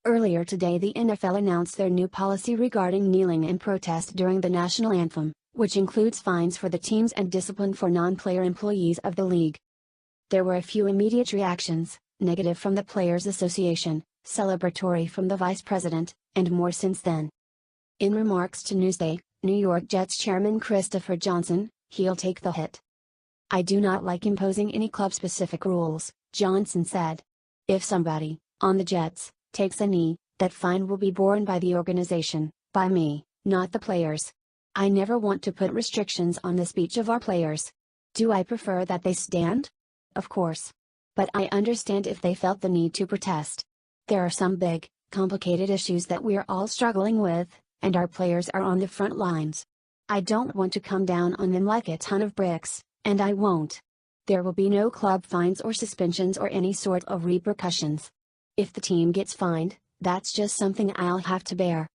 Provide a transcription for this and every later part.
Earlier today, the NFL announced their new policy regarding kneeling in protest during the national anthem, which includes fines for the teams and discipline for non-player employees of the league. There were a few immediate reactions, negative from the Players Association, celebratory from the vice president, and more since then. In remarks to Newsday, New York Jets chairman Christopher Johnson, "He'll take the hit. I do not like imposing any club-specific rules," Johnson said. "If somebody, on the Jets, takes a knee, that fine will be borne by the organization, by me, not the players. I never want to put restrictions on the speech of our players. Do I prefer that they stand? Of course. But I understand if they felt the need to protest. There are some big, complicated issues that we're all struggling with, and our players are on the front lines. I don't want to come down on them like a ton of bricks, and I won't. There will be no club fines or suspensions or any sort of repercussions. If the team gets fined, that's just something I'll have to bear."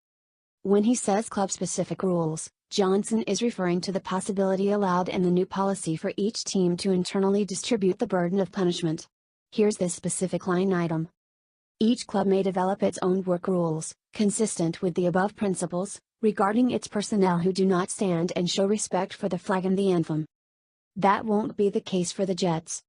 When he says club-specific rules, Johnson is referring to the possibility allowed in the new policy for each team to internally distribute the burden of punishment. Here's this specific line item. Each club may develop its own work rules, consistent with the above principles, regarding its personnel who do not stand and show respect for the flag and the anthem. That won't be the case for the Jets.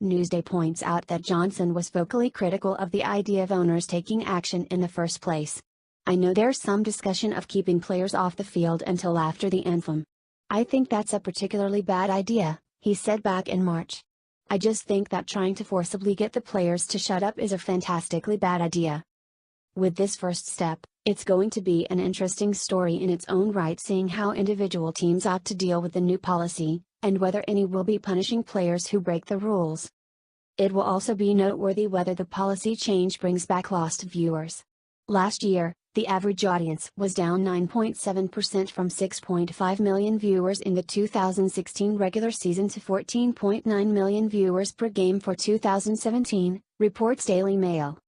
Newsday points out that Johnson was vocally critical of the idea of owners taking action in the first place. "I know there's some discussion of keeping players off the field until after the anthem. I think that's a particularly bad idea," he said back in March. "I just think that trying to forcibly get the players to shut up is a fantastically bad idea." With this first step, it's going to be an interesting story in its own right seeing how individual teams ought to deal with the new policy, and whether any will be punishing players who break the rules. It will also be noteworthy whether the policy change brings back lost viewers. Last year, the average audience was down 9.7% from 6.5 million viewers in the 2016 regular season to 14.9 million viewers per game for 2017, reports Daily Mail.